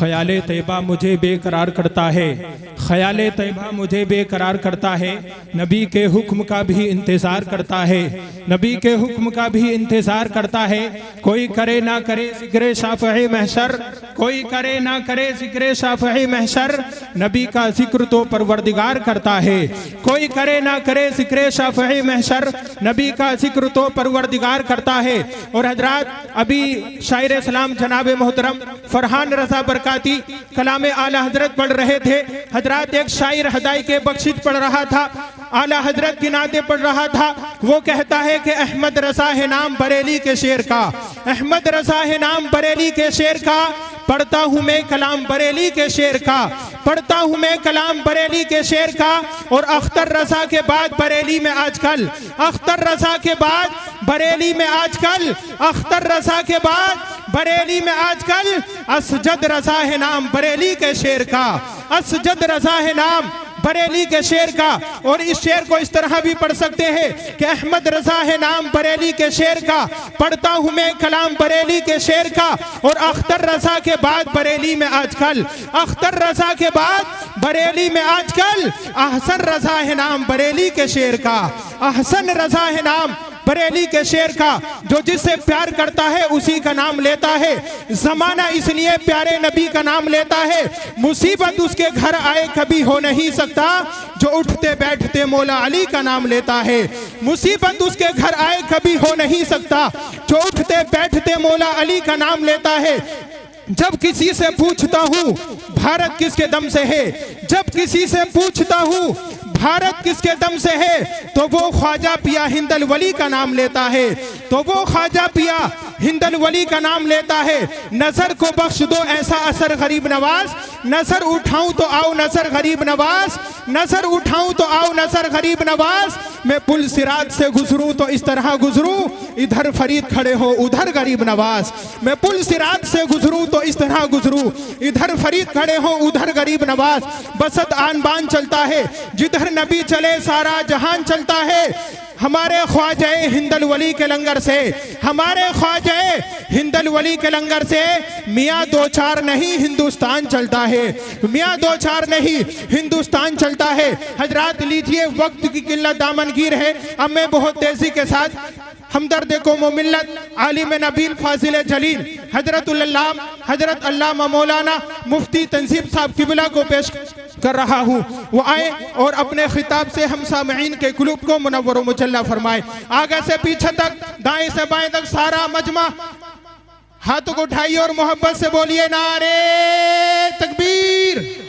ख्याले तैयबा मुझे बेकरार करता है, ख्याले तैयबा मुझे बेकरार करता है। नबी के हुक्म का भी इंतज़ार करता है, नबी के हुक्म का भी इंतज़ार करता है। कोई करे ना करे ज़िक्र शाफ़ई महशर, कोई करे ना करे ज़िक्र शाफ़ई महशर, नबी का जिक्र तो परवरदिगार करता है। कोई करे ना करे ज़िक्र शाफ़ई महशर, नबी का जिक्र तो परवरदिगार करता है। और हजरात, अभी शायर सलाम जनाब मोहतरम फरहान रज़ा बरकाती कलाम आला हजरत पढ़ रहे थे। हजरात, एक शायर हदाई के बख्शिश पढ़ रहा था, आला हजरत की नाते पढ़ रहा था। वो कहता है कि अहमद रज़ा है नाम बरेली के शेर का, अहमद रज़ा है नाम बरेली के शेर का, पढ़ता हूँ मैं कलाम बरेली के शेर का, पढ़ता हूँ मैं कलाम बरेली के शेर का। और अख्तर रज़ा के बाद बरेली में आजकल, अख्तर रज़ा के बाद बरेली में आजकल, अख्तर रज़ा के बाद बरेली में आजकल असजद रज़ा है नाम बरेली के शेर का, असजद रज़ा है नाम बरेली के शेर का। और इस शेर को इस तरह भी पढ़ सकते हैं कि अहमद रज़ा है नाम बरेली के शेर का, पढ़ता हूँ मैं कलाम बरेली के शेर का। और अख्तर रज़ा के बाद बरेली में आजकल, अख्तर रज़ा के बाद बरेली में आजकल अहसन रज़ा है नाम बरेली के शेर का, अहसन रज़ा है नाम बरेली के शेर का। जो जिससे प्यार करता है उसी का नाम लेता है, जमाना इसलिए प्यारे नबी का नाम लेता है। मुसीबत उसके घर आए कभी हो नहीं सकता जो उठते बैठते मौला अली का नाम लेता है, मुसीबत उसके घर आए कभी हो नहीं सकता जो उठते बैठते मौला अली का नाम लेता है। जब किसी से पूछता हूँ भारत किसके दम से है, जब किसी से पूछता हूँ भारत किसके दम से है, तो वो ख्वाजा पिया हिंदल वली का नाम लेता है, तो वो ख्वाजा पिया हिंदल वली का नाम लेता है। नजर को बख्श दो ऐसा असर गरीब नवाज, नजर उठाऊं तो आओ नजर गरीब नवाज, नजर उठाऊं तो आओ नजर गरीब नवाज। मैं पुल सिरात से गुजरूं तो इस तरह गुजरूं, इधर फरीद खड़े हो उधर गरीब नवाज। मैं पुल सिरात से गुजरूं तो इस तरह गुजरूं, इधर फरीद खड़े हो उधर गरीब नवाज। बसत आन बान चलता है, जिधर नबी चले सारा जहान चलता है। हमारे ख्वाजा हिंदल वली के लंगर से, हमारे ख्वाजा हिंदल वली के लंगर से मियाँ दो चार नहीं हिंदुस्तान चलता है, मियाँ दो चार नहीं हिंदुस्तान चलता है। हजरात लीजिए, वक्त की किल्लत दामनगीर है, अब मैं बहुत तेजी के साथ हमदर्द कौम मिल्लत आलिम नबील फाजिल जलील हजरत अल्लामा मौलाना मुफ्ती तंजीब साहब किबला को पेश कर रहा हूँ। वो आए और अपने खिताब से हम सामईन के कुलूब को मुनव्वर व मुजल्ला फरमाए। आगे से पीछे तक, दाएं से बाएं तक सारा मजमा हाथों को उठाइए और मोहब्बत से बोलिए नारे तकबीर।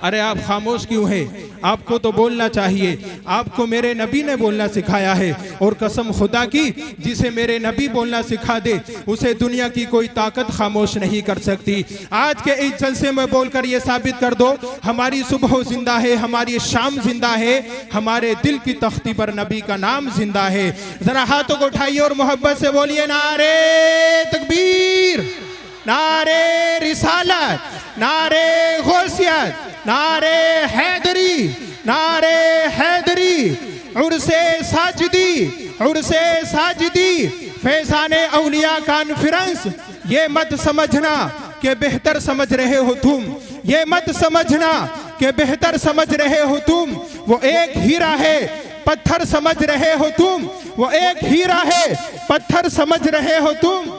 अरे आप खामोश क्यों हैं? आपको तो बोलना चाहिए, आपको मेरे नबी ने बोलना सिखाया है। और कसम खुदा की, जिसे मेरे नबी बोलना सिखा दे उसे दुनिया की कोई ताकत खामोश नहीं कर सकती। आज के इस जलसे में बोलकर ये साबित कर दो, हमारी सुबह जिंदा है, हमारी शाम जिंदा है, हमारे दिल की तख्ती पर नबी का नाम जिंदा है। जरा हाथों को उठाइए और मोहब्बत से बोलिए नारे तकबीर, नारे रिसालत, नारे गौसियत, नारे हैदरी, नारे हैदरी, उर्से साजिदी, उर्से साजिदी, फैज़ाने औलिया कॉन्फ्रेंस। ये मत समझना कि बेहतर समझ रहे हो तुम, ये मत समझना कि बेहतर समझ रहे हो तुम। वो एक हीरा है, पत्थर समझ रहे हो तुम, वो एक हीरा है, पत्थर समझ रहे हो तुम।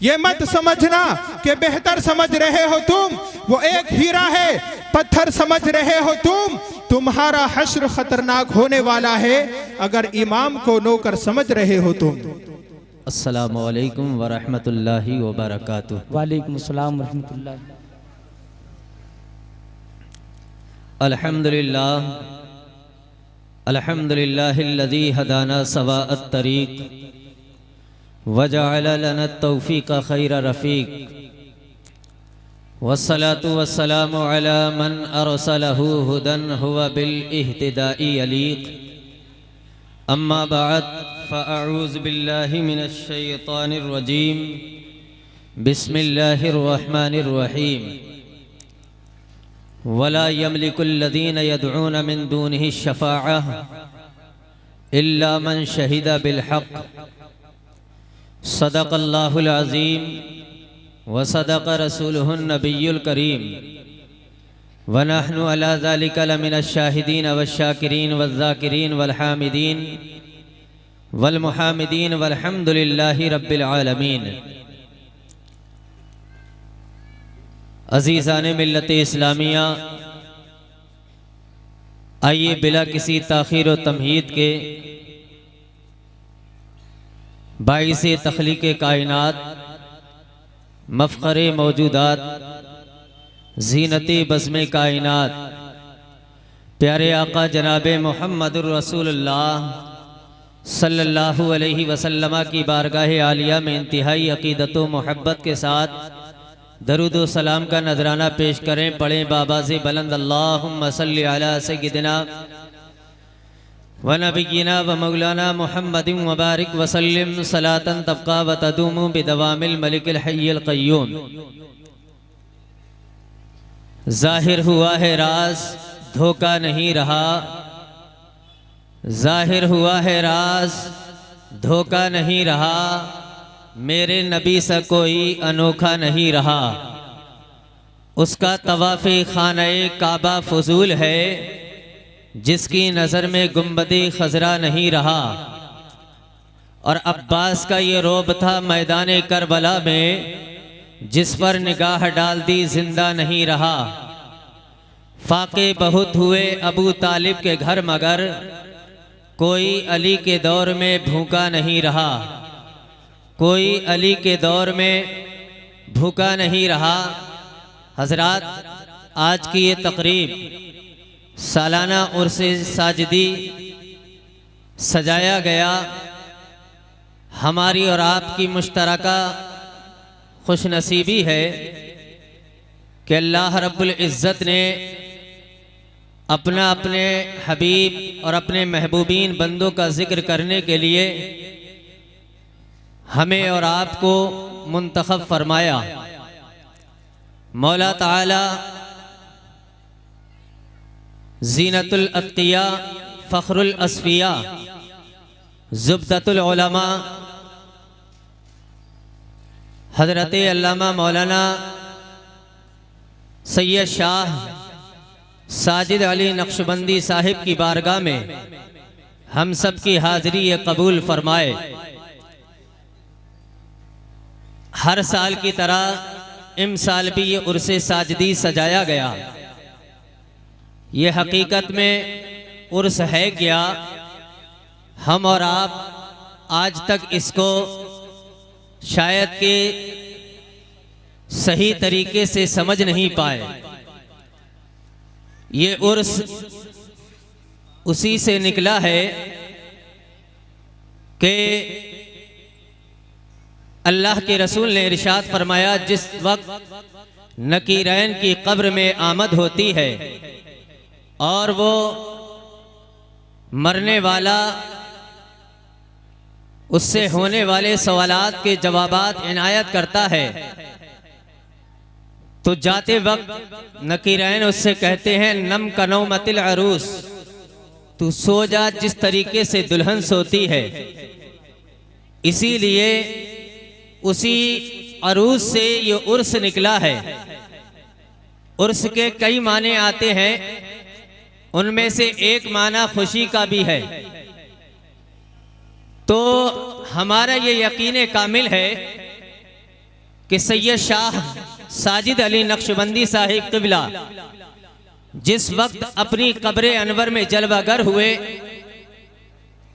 ये मत समझना कि बेहतर समझ रहे हो तुम, वो एक हीरा है, पत्थर समझ रहे हो तुम। तुम्हारा हश्र खतरनाक होने वाला है अगर इमाम को नौकर समझ रहे हो तुम। अस्सलामु अलैकुम व रहमतुल्लाहि व बरकातुहू। वालेकुम अस्सलाम व रहमतुल्लाह। अल्हम्दुलिल्लाह, अल्हम्दुलिल्लाहिल्लज़ी हदाना सवाअत तरीक वजअल लना तौफीक खैर रफीक वस्सलातु वस्सलामु अला मन अरसलहु हुदन हुवा बिल इह्तिदाई अलीक। अम्मा बअद फ़अऊज़ु बिल्लाहि मिनश शैतानिर रजीम। बिस्मिल्लाहिर रहमानिर रहीम। वला यमलिकुल्लज़ीना यदऊन मिन दूनिहि शफ़ाअह इल्ला मन शहिदा बिल हक़। सदक़ल्लाहुल अज़ीम वसदक़ रसूलुहुन नबियुल करीम व नहनु अला ज़ालिका लमिनश शाहिदीन वश्शाकिरीन वज़्ज़ाकिरीन वल्हामिदीन वल्मुहामिदीन वल्हम्दुलिल्लाहि रब्बिल आलमीन। अज़ीज़ान मिल्लत इस्लामिया, आइए बिला किसी ताख़ीर व तमहीद के बाइसे तख्लीक़े कायनात, मफ़ख़रे मौजूदात, ज़ीनते बज़्मे कायनात, प्यारे आका जनाबे मुहम्मदुर रसूलुल्लाह सल्लल्लाहु अलैहि वसल्लम की बारगाह आलिया में इंतहाई अक़ीदत व मोहब्बत के साथ दरूद व सलाम का नजराना पेश करें। पढ़ें बाबाज़े बुलंद अल्लाहुम्मा सल्लि अला सय्यिदिना व नबिय्यिना व मौलाना मुहम्मदिन व बारिक व सल्लिम सलातन तबका व तदूमु बिदवामिल मलिकिल हय्यिल क़य्यूम। ज़ाहिर हुआ है राज, धोखा नहीं रहा। ज़ाहिर हुआ है राज, धोखा नहीं रहा। मेरे नबी सा कोई अनोखा नहीं रहा। उसका तवाफ़े खाने काबा फजूल है, जिसकी नज़र में गुंबदे खजरा नहीं रहा। और अब्बास का ये रोब था मैदान करबला में, जिस पर निगाह डाल दी जिंदा नहीं रहा। फाके बहुत हुए अबू तालिब के घर, मगर कोई अली के दौर में भूखा नहीं रहा। कोई अली के दौर में भूखा नहीं रहा। हजरात, आज की ये तकरीब सालाना उर्से साजिदी सजाया गया। हमारी और आपकी मुश्तरका खुशनसीबी है कि अल्लाह रब्बुल इज़्ज़त ने अपने हबीब और अपने महबूबीन बंदों का जिक्र करने के लिए हमें और आपको मुंतखब फरमाया। मौला ताला ज़ीनतुल अत्किया, फ़ख्रुल अस्फिया, ज़ुब्दतुल उलमा हज़रत अल्लामा मौलाना सैयद शाह साजिद अली नक्शबंदी साहिब की बारगाह में हम सब की हाज़िरी ये कबूल फरमाए। हर साल की तरह इम साल भी ये उर्से साजिदी सजाया गया। ये हकीकत में उर्स है क्या? हम और आप आज तक इसको शायद के सही तरीके से समझ नहीं पाए। ये उर्स उसी से निकला है कि अल्लाह के रसूल ने इरशाद फरमाया, जिस वक्त नकीरैन की कब्र में आमद होती है और वो मरने वाला उससे होने वाले सवालात के जवाबात इनायत करता है, तो जाते वक्त नकीरैन उससे कहते हैं, नम कनौमतिल अरूस, तू सो जा जिस तरीके से दुल्हन सोती है। इसीलिए उसी अरूस से ये उर्स निकला है। उर्स के कई माने आते हैं, उनमें से एक माना खुशी का भी है। तो हमारा ये यकीन कामिल है कि सैयद शाह साजिद अली नक्शबंदी साहिब क़िबला जिस वक्त अपनी कब्र अनवर में जलवागर हुए,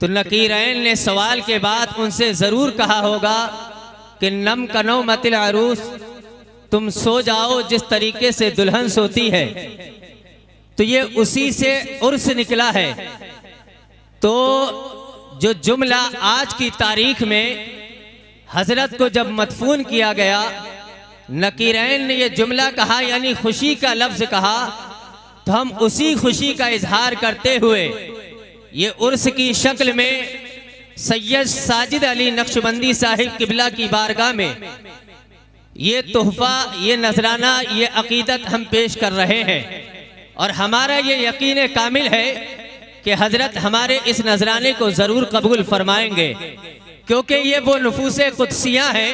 तो नकीरैन ने सवाल के बाद उनसे ज़रूर कहा होगा कि नम कनौमतिल अरूस, तुम सो जाओ जिस तरीके से दुल्हन सोती है। तो ये उसी से उर्स निकला है। तो जो जुमला आज की तारीख में हजरत को जब मदफून किया गया, नकीरैन ने ये जुमला कहा, यानी खुशी का लफ्ज कहा, तो हम उसी खुशी का इजहार करते हुए ये उर्स की शक्ल में सैयद साजिद अली नक्शबंदी साहिब क़िबला की बारगाह में ये तोहफा, ये नजराना, ये अकीदत हम पेश कर रहे हैं। और हमारा ये यकीन कामिल है कि हजरत हमारे इस नजराने को ज़रूर कबूल फरमाएंगे, क्योंकि ये वो नुफूसे कुदसियाँ हैं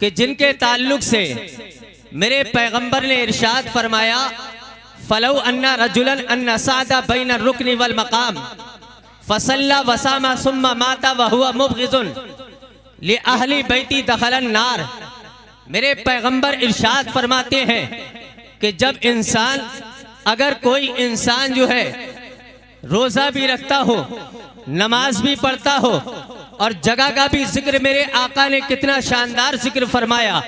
कि जिनके ताल्लुक से मेरे पैगंबर ने इरशाद फरमाया, फलौ अन्ना रजुलन अन्ना सादा बैन रुकनी वल मकाम फसल्ला वसामा सुम्मा माता वहुआ मुबग़िज़ुन लि अहली बैती दखलन नार। मेरे पैगंबर इरशाद फरमाते हैं कि जब इंसान, अगर कोई इंसान जो है रोज़ा भी रखता हो, नमाज भी पढ़ता हो और जगह का भी जिक्र, मेरे आका ने कितना शानदार जिक्र फरमाया।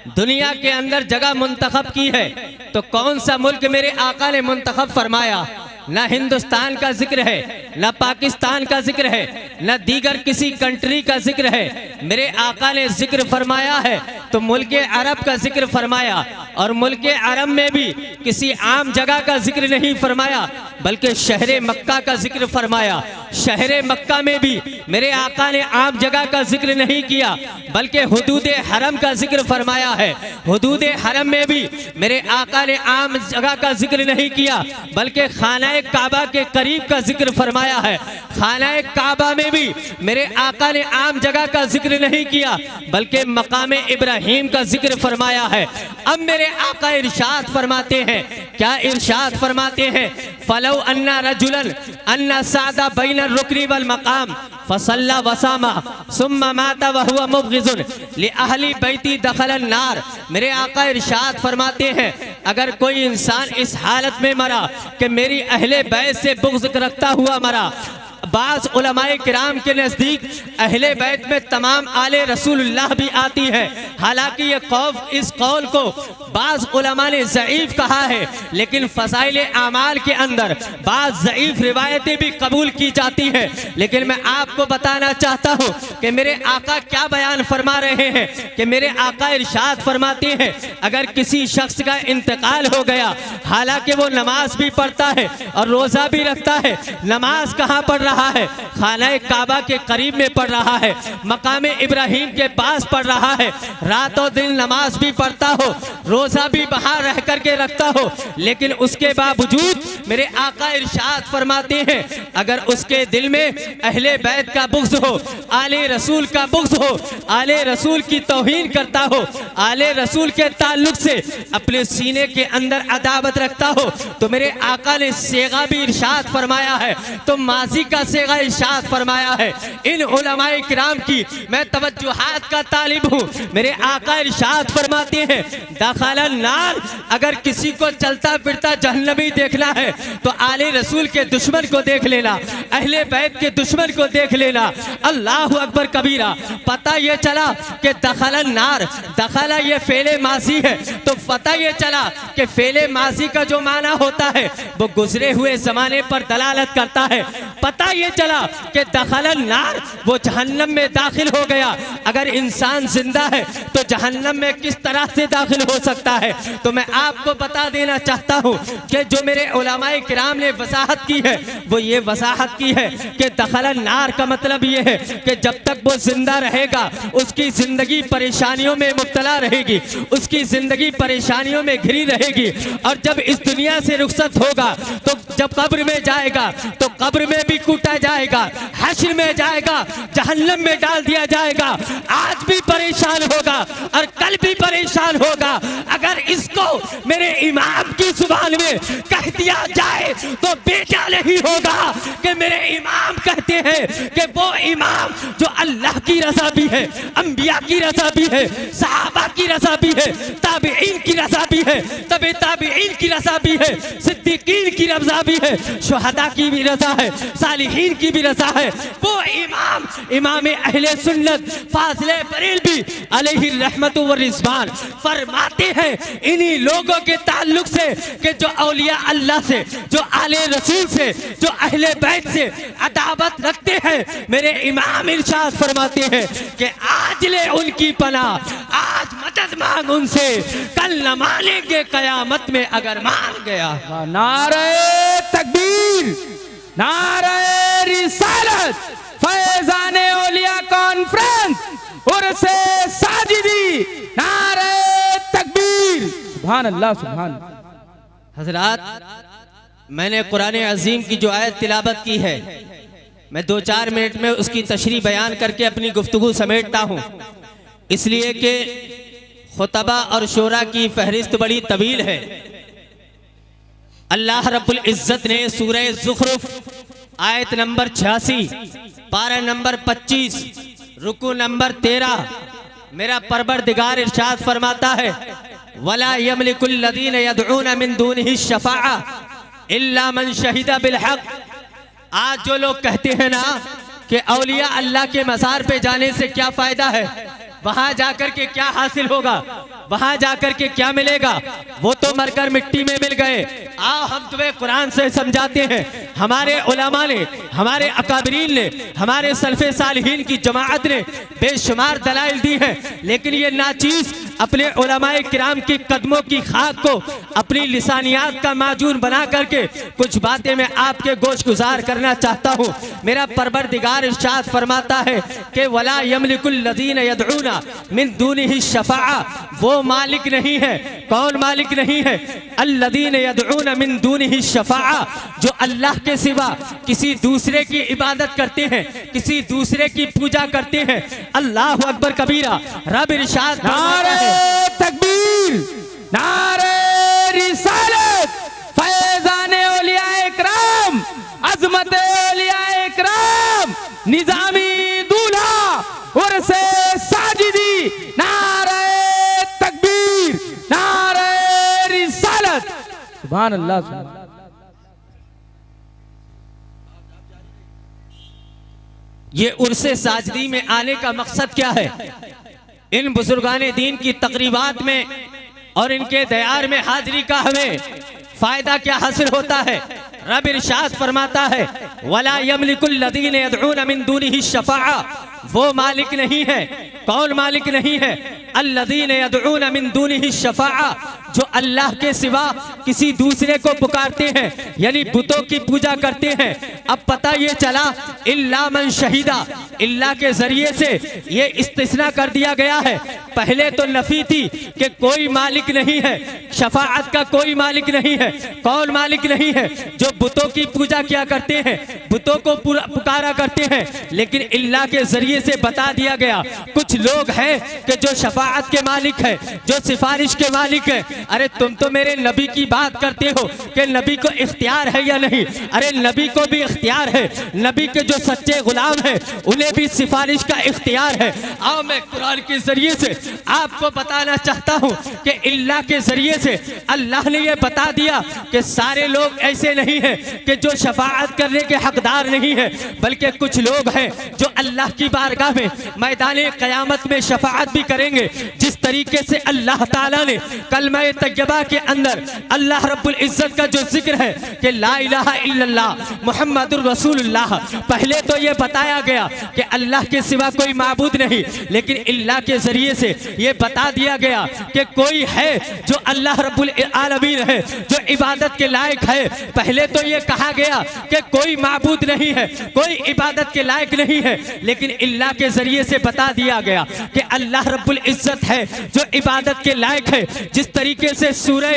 दुनिया के अंदर जगह मुंतखब की है तो कौन सा मुल्क मेरे आका ने मुंतखब फरमाया? न हिंदुस्तान का जिक्र है, न पाकिस्तान का जिक्र है, न दीगर किसी कंट्री का जिक्र है। मेरे आका ने जिक्र फरमाया है तो मुल्क अरब का जिक्र फरमाया, और मुल्क अरब में भी किसी आम जगह का जिक्र नहीं फरमाया बल्कि शहर मक्का का जिक्र फरमाया। शहर मक्का में भी मेरे आका ने आम जगह का जिक्र नहीं किया बल्कि हुदूद हरम का जिक्र फरमाया है। हुदूद हरम में भी मेरे आका ने आम जगह का जिक्र नहीं किया बल्कि खाना काबा के करीब का जिक्र फरमाया है। खाना काबा में भी मेरे आका ने आम जगह का जिक्र नहीं किया बल्कि मकाम इब्राहिम का जिक्र फरमाया है। अब मेरे आका इरशाद फरमाते हैं, क्या इरशाद फरमाते हैं? फलौ अन्ना रजुलन अन्ना सादा बैन रुकनी वल मकाम फसल्ला वसामा सुम्मा माता वहुआ मुबग़िज़ुन लि अहली बैती दखलन नार। मेरे आका इरशाद फरमाते हैं, अगर कोई इंसान इस हालत में मरा कि मेरी अहले बैत से बुग़्ज़ रखता हुआ मरा। बाज़ उलमाए किराम के नज़दीक अहले बैत में तमाम आले रसूलुल्लाह भी आती है। हालांकि ये इस कौल को बाज़ उलमा ने ज़ईफ़ कहा है, लेकिन फ़ज़ाइल आमाल के अंदर बाज़ ज़ईफ़ रिवायतें भी कबूल की जाती हैं। लेकिन मैं आपको बताना चाहता हूँ कि मेरे आका क्या बयान फरमा रहे हैं कि मेरे आका इरशाद फरमाते हैं, अगर किसी शख्स का इंतकाल हो गया, हालांकि वो नमाज भी पढ़ता है और रोज़ा भी रखता है, नमाज कहाँ पढ़ रहा है? खाना काबा के करीब में पढ़ रहा है, मकाम इब्राहिम के पास पढ़ रहा है, रातों दिन नमाज भी पढ़ता हो, रोज़ा भी बाहर रह करके रखता हो, लेकिन उसके बावजूद मेरे आका इरशाद फरमाते हैं, अगर उसके दिल में अहले बैत का बुग़्ज़ हो, आले रसूल का बुग़्ज़ हो, आले रसूल की तौहीन करता हो, आले रसूल के ताल्लुक से अपने सीने के अंदर अदावत रखता हो, तो मेरे आका ने सेगा भी इरशाद फरमाया है, तो माजी का सेगा इरशाद फरमाया है। इन उलमाए किराम की मैं तवज्जुहात का तालिब हूँ। मेरे आका इरशाद फरमाते हैं, दखलन नार, अगर किसी को चलता फिरता जहन्नमी देखना है तो आले रसूल के दुश्मन को देख लेना, अहले बैत के दुश्मन को देख लेना। अल्लाहु अकबर कबीरा। पता ये चला कि दखलन नार, दखला ये फेले माजी है, तो पता ये चला कि फेले माजी का जो माना होता है वो गुजरे हुए जमाने पर दलालत करता है। पता ये चला कि दखलन नार, वो जहन्नम में दाखिल हो गया। अगर इंसान जिंदा है तो जहन्नम में किस तरह से दाखिल हो सकता है? तो मैं आपको बता देना चाहता हूँ कि जो मेरे उलमाए किराम ने वजाहत की है वो ये वजाहत की है कि दखलन नार का मतलब ये है कि जब तक वो जिंदा रहेगा उसकी जिंदगी परेशानियों में मुब्तला रहेगी, उसकी जिंदगी परेशानियों में घिरी रहेगी, और जब इस दुनिया से रुखसत होगा तो जब कब्र में जाएगा तो कब्र में भी कूटा जाएगा, हश्र में जाएगा, जहन्नम में डाल दिया जाएगा। आज भी परेशान होगा और कल भी परेशान होगा। अगर इसको मेरे इमाम की जुबान में कह दिया जाए तो बेटा नहीं होगा कि मेरे इमाम कहते हैं कि वो इमाम जो अल्लाह की रज़ा भी है, अंबिया की रज़ा भी है, सहाबा की रज़ा भी है, ताबीईन की रज़ा भी है, तबे ताबीईन की रज़ा भी है, सिद्दीकीन की रज़ा भी है, शुहदा की भी रज़ा है, सालिहीन की भी रज़ा है। वो इमाम, इमाम अहले सुन्नत फाज़िले बरेलवी अलैहि रहमतु व रिज़वान फरमाते हैं इन्हीं लोगों के ताल्लुक से कि जो औलिया अल्लाह से, जो आले रसूल से, जो अहले बैत से अदावत रखते हैं। मेरे इमाम इरशाद फरमाते हैं कि आज ले उनकी पनाह, आज मदद मांग उनसे, कल न मानेंगे कयामत में अगर मान गया। नारे तकबीर, नारे रिसालत, फैज़ाने औलिया कॉन्फ्रेंस उर्से साजिदी, नारे तकबीर। सुभान अल्लाह, सुभान। हजरात, मैंने कुरान अजीम की जो आयत तिलावत की है, मैं 2-4 मिनट में उसकी तशरीह बयान करके अपनी गुफ्तगू समेटता हूँ। इसलिए कि खुतबा और शोरा की फहरिस्त बड़ी तवील है। अल्लाह रब्बुल इज्जत ने सूरह ज़ुखरुफ आयत नंबर 86, पारा नंबर 25, रुकू नंबर 13, मेरा परवरदिगार इरशाद फरमाता है, वला यमलिकुल लदीन यदऊन मिन दूनिही शफाअ इल्ला मन शहिदा बिल हक। आज जो लोग कहते हैं ना कि औलिया अल्लाह के मज़ार पे जाने से क्या फायदा है, वहां जाकर के क्या हासिल होगा, वहां जाकर के क्या मिलेगा, वो तो मरकर मिट्टी में मिल गए। आओ हम तुम्हें कुरान से समझाते हैं। हमारे उलमा ने, हमारे अकाबरीन ने, हमारे सल्फ़े सालिहीन की जमाअत ने बेशुमार दलाइल दी हैं, लेकिन ये नाचीज़ अपने उलमाए किराम की कदमों की खाक को अपनी लिसानियात का माजून बना करके कुछ बातें मैं आपके गोश गुजार करना चाहता हूँ। मेरा परवरदिगार इरशाद फरमाता है कि वला यमलिकुल लज़ीन यदऊना मिन दूनिही शफ़ाअ, वो मालिक नहीं है। कौन मालिक नहीं है? अल्लज़ीन यदऊना मिन दूनिही शफ़ाअ, जो अल्लाह के सिवा किसी दूसरे की इबादत करते हैं, किसी दूसरे की पूजा करते हैं। अल्लाह अकबर कबीरा। रब इरशाद नारे तकबीर, नारे रिसालत, फैज़ाने औलियाए किराम, अज़मते औलियाए किराम, निज़ामी दूल्हा उर्से साजिदी, नारे तकबीर, नारे रिसालत। सुभान अल्लाह, सुभान अल्लाह। ये उर्से साजदी में आने का मकसद क्या है? इन बुजुर्गाने दीन की तकरीबात में और इनके दयार में हाजिरी का हमें फायदा क्या हासिल होता है? रब इरशाद फरमाता है, वला यमलिकुल लज़ीन यदऊन मिन दूनिही शफ़ाअ, वो मालिक नहीं है। कौन मालिक नहीं है? अल्लज़ीन यदऊन मिन दूनिही शफ़ाअ, जो अल्लाह के सिवा किसी दूसरे को पुकारते हैं, यानी बुतों की पूजा करते हैं। अब पता ये चला इल्ला मन शहीदा, इल्ला के जरिए से ये इस्तिस्ना कर दिया गया है। पहले तो नफी थी कि कोई मालिक नहीं है, शफाअत का कोई मालिक नहीं है। कौन मालिक नहीं है? जो बुतों की पूजा किया करते हैं, बुतों को पुकारा करते हैं। लेकिन इल्ला के जरिए से बता दिया गया कुछ लोग हैं कि जो शफाअत के मालिक है, जो सिफारिश के मालिक है। अरे तुम तो मेरे नबी की बात करते हो कि नबी को इख्तियार है या नहीं? अरे नबी को भी इख्तियार है। नबी के जो सच्चे गुलाम हैं उन्हें भी सिफारिश का इख्तियार है। आओ मैं कुरान के जरिए से आपको बताना चाहता हूँ कि इल्ला के जरिए से अल्लाह ने यह बता दिया कि सारे लोग ऐसे नहीं हैं कि जो शफाअत करने के हकदार नहीं है, बल्कि कुछ लोग हैं जो अल्लाह की बारगाह में मैदान क़यामत में शफाअत भी करेंगे। जिस तरीके से अल्लाह ताला ने कलमा तय्यबा के अंदर अल्लाह रब्बुल इज्जत का जो जिक्र है कि ला इलाहा इल्लल्लाह मुहम्मदुर रसूलुल्लाह, पहले तो ये बताया गया कि अल्लाह के सिवा कोई माबूद नहीं, लेकिन इल्लाह के जरिए से ये बता दिया गया कि कोई है जो अल्लाह रब्बुल आलमीन है, जो इबादत के लायक है। पहले तो ये कहा गया कि कोई माबूद नहीं है, कोई इबादत के लायक नहीं है, लेकिन इल्लाह के जरिए से बता दिया गया कि अल्लाह रब्बुल इज्जत है जो इबादत के लायक है। जिस तरीके से सूरह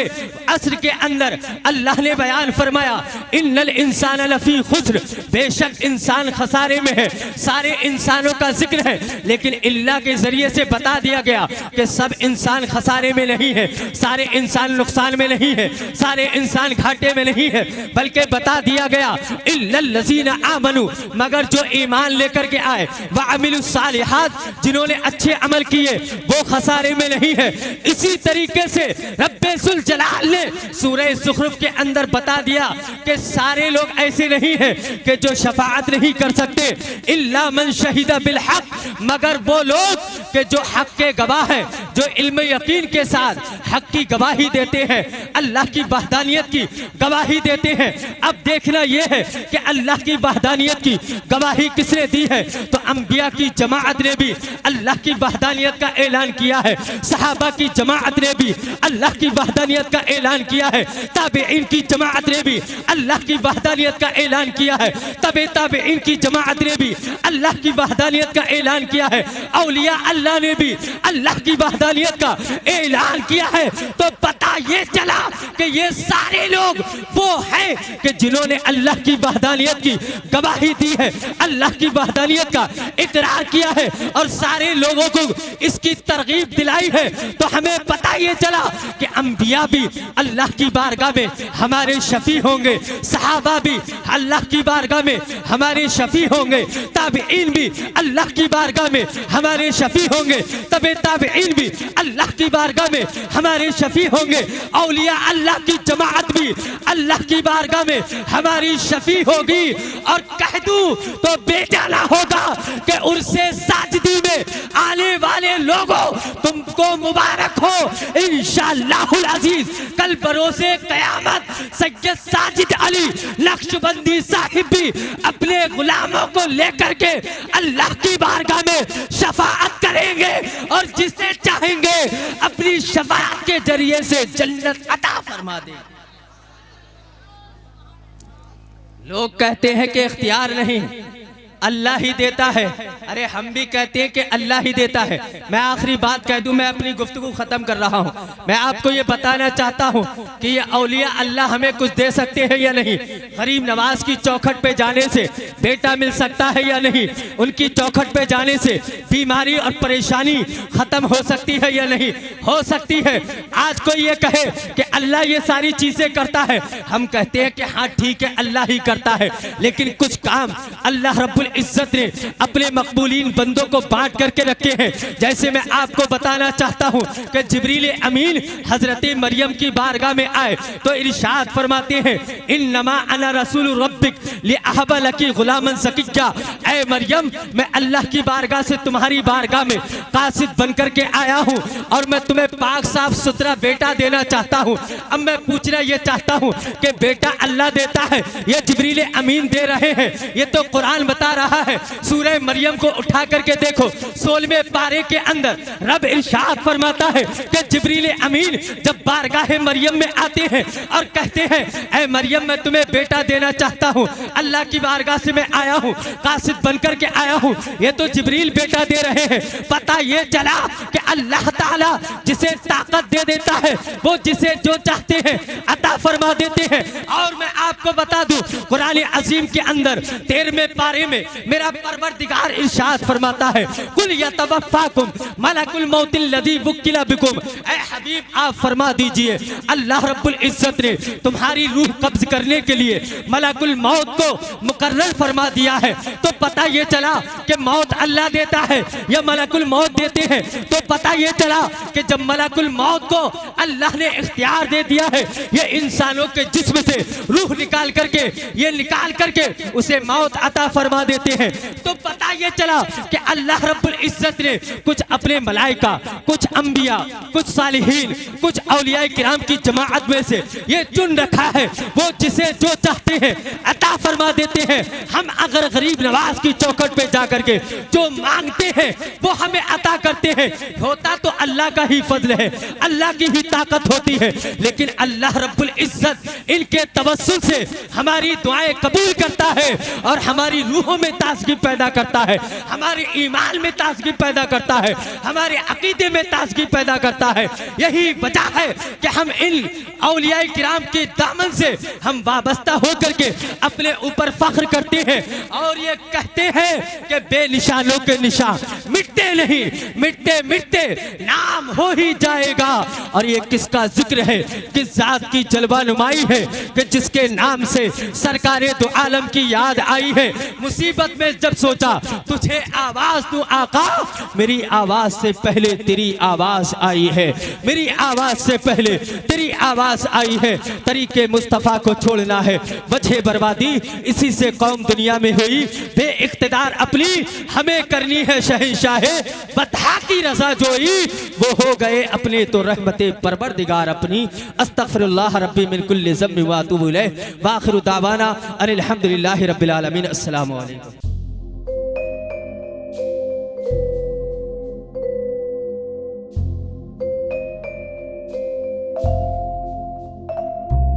असर के अंदर अल्लाह ने बयान फरमाया, इन्नल इंसान लफी खुस्र, बेशक इंसान खसारे में है। सारे इंसानों का जिक्र है, लेकिन इल्लाह के जरिए से बता दिया गया कि सब इंसान खसारे में नहीं है, सारे इंसान नुकसान में नहीं है, सारे इंसान घाटे में नहीं है, बल्कि बता दिया गया इल्लल लज़ीना आमनू, मगर जो ईमान लेकर के आए, व अमिलुस सालिहात, जिन्होंने अच्छे अमल किए, वो खसारे में नहीं है। इसी तरीके से रब्बुल जलाल ने सूरह ज़ुखरुफ के अंदर बता दिया कि सारे लोग ऐसे नहीं हैं कि जो शफाअत नहीं कर सकते, इल्ला मन शहीदा बिल हक, मगर वो लोग कि जो हक के गवाह हैं, जो इल्म यकीन के साथ हक की गवाही देते हैं, अल्लाह की वहदानियत की गवाही देते हैं। अब देखना यह है कि अल्लाह की वहदानियत की गवाही किसने दी है? तो अंबिया की जमाअत ने भी अल्लाह की वहदानियत का ऐलान किया है, सहाबा की जमाअत ने भी अल्लाह की वहदानियत का ऐलान किया है, ताबईन की जमाअत ने भी अल्लाह की वहदानियत का ऐलान किया है, तबे ताबईन की जमाअत ने भी अल्लाह की वहदानियत का ऐलान किया है, औलिया अल्लाह ने भी अल्लाह की वहदानियत का ऐलान किया है। तो बता ये चला कि ये सारे लोग वो हैं कि जिन्होंने अल्लाह की वहदानियत की गवाही दी है, अल्लाह की वहदानियत का इकरार किया है और सारे लोगों को इसकी तरगीब दिलाई है। तो हमें पता ये चला कि अंबिया भी अल्लाह की बारगाह में हमारे शफी होंगे, सहाबा भी अल्लाह की बारगाह में हमारे शफी होंगे, ताबईन भी अल्लाह की बारगाह में हमारे शफी होंगे, तबे ताबईन भी अल्लाह की बारगाह में हमारे शफी होंगे, औलिया अल्लाह की जमात भी अल्लाह की बारगाह में हमारी शफी होगी। और कह दूं तो बेजाना होगा कि उर्से साजिदी में आने वाले लोगों तुमको मुबारक हो इंशाअल्लाहुल अजीज। कल बरोसे कयामत सैयद साजिद अली नक्शबंदी साहिब भी अपने गुलामों को लेकर के अल्लाह की बारगाह में शफाअत करेंगे और जिसे चाहेंगे अपनी शफाअत के जरिए से जन्नत अता फरमा दे। लोग कहते हैं कि इख्तियार नहीं, अल्लाह ही देता है। अरे हम भी कहते हैं कि अल्लाह ही देता है। मैं आखिरी बात कह दूं, मैं अपनी गुफ्तगू खत्म कर रहा हूं। मैं आपको ये बताना चाहता हूं कि ये औलिया अल्लाह हमें कुछ दे सकते हैं या नहीं। गरीब नवाज की चौखट पे जाने से बेटा मिल सकता है या नहीं, उनकी चौखट पे जाने से बीमारी और परेशानी खत्म हो सकती है या नहीं, हो सकती है। आज कोई ये कहे कि अल्लाह ये सारी चीजें करता है, हम कहते हैं कि हाँ ठीक है अल्लाह ही करता है, लेकिन कुछ काम अल्लाह रब्बुल इज्जत ने अपने मकबूलीन बंदों को बांट करके रखे हैं। जैसे मैं आपको बताना चाहता हूं कि जिब्रील अमीन हजरत मरियम की बारगाह में आए तो इरशाद फरमाते हैं, इन्नमा अना रसूल रब्बिक लिअहब लकी गुलामन ज़किय्या। ऐ मरियम, मैं अल्लाह की बारगाह से तुम्हारी बारगाह में कासिद बनकर के आया हूं और मैं तुम्हें पाक साफ सुथरा बेटा देना चाहता हूं। अब मैं पूछना ये चाहता हूं कि बेटा अल्लाह देता है ये जिब्रील अमीन दे रहे हैं? ये तो कुरान बता रहा है। सूरह मरियम को उठा करके देखो, 16वें पारे के अंदर रब इरशाद फरमाता है कि जिब्रील अमीन जब बारगाह मरियम में आते हैं और कहते हैं, ऐ मरियम मैं तुम्हें बेटा देना चाहता हूं, अल्लाह की बारगाह से मैं आया हूं, कासिद बनकर के आया हूं। ये तो जिब्रील बेटा दे रहे हैं। पता ये चला कि अल्लाह ताला जिसे ताकत दे देता है वो जिसे जो चाहते हैं अता फरमा देते हैं। और मैं आपको बता दूं, कुरान अजीम के अंदर 13वें पारे में मेरा परवरदिगार इरशाद फरमाता है, कुल यतवफ़ाकुम मलकुल मौतिल लज़ी वुक्किला बिकुम। ऐ हबीब आप फरमा दीजिए, अल्लाह रब्बुल इज्जत ने तुम्हारी रूह कब्ज करने के लिए मलकुल मौत को मुकर्रर फरमा दिया है। तो पता ये चला कि मौत अल्लाह देता है या मलकुल मौत देते हैं। तो पता ये चला कि जब मलकुल मौत को अल्लाह ने इख्तियार दे दिया है, ये इंसानों के जिस्म से रूह निकाल करके उसे मौत अता फरमा देते हैं। तो पता ये चला कि अल्लाह रब्बुल इज्जत ने कुछ अपने मलाइका, कुछ अंबिया, कुछ सालिहीन, कुछ औलिया किराम की जमाअत में से ये चुन रखा है, वो जिसे जो चाहते हैं अता फरमा देते हैं। हम अगर गरीब नवाज की चौखट पे जाकर के जो मांगते हैं वो हमें अता करते हैं, होता तो अल्लाह का ही फजल है, अल्लाह की ही ताकत होती है। लेकिन अल्लाह रब्बुल इज्जत इनके तवस्सुल से हमारी दुआएं कबूल करता है और हमारी रूहों में ताजगी पैदा करता है, हमारे ईमान में ताजगी पैदा करता है, हमारे अकीदे में ताजगी पैदा करता है। यही वजह है कि हम इन औलिया किराम के दामन से हम वाबस्ता होकर के अपने ऊपर फख्र करते हैं और ये कहते हैं कि बेनिशानों के निशान मिटते नहीं, मिटते मिटते नाम हो ही जाएगा। और ये किसका जिक्र है, किस जात की जलवा नुमाई है कि जिसके नाम से सरकारे दो आलम की याद आई है। मुसीबत में जब सोचा तुझे आवाज दूं आका, मेरी आवाज से पहले तेरी आवाज आई है, मेरी आवाज से पहले तेरी आवाज आई है। तरीके मुस्तफा को छोड़ना है, वजह बर्बादी इसी से कौम दुनिया में हुई। बे इख्तिदार अपनी हमें करनी है शहंशाहे, बता की रजा जोई वो हो गए अपने तो रहमते परवरदिगार अपनी। अस्तगफिरुल्लाह रब्बी मिन कुल्लि ज़म्बि व अतूबु इलैह व आखिरु दावाना अनिल हम्दुलिल्लाहि रब्बिल आलमीन। अस्सलामु अलैकुम।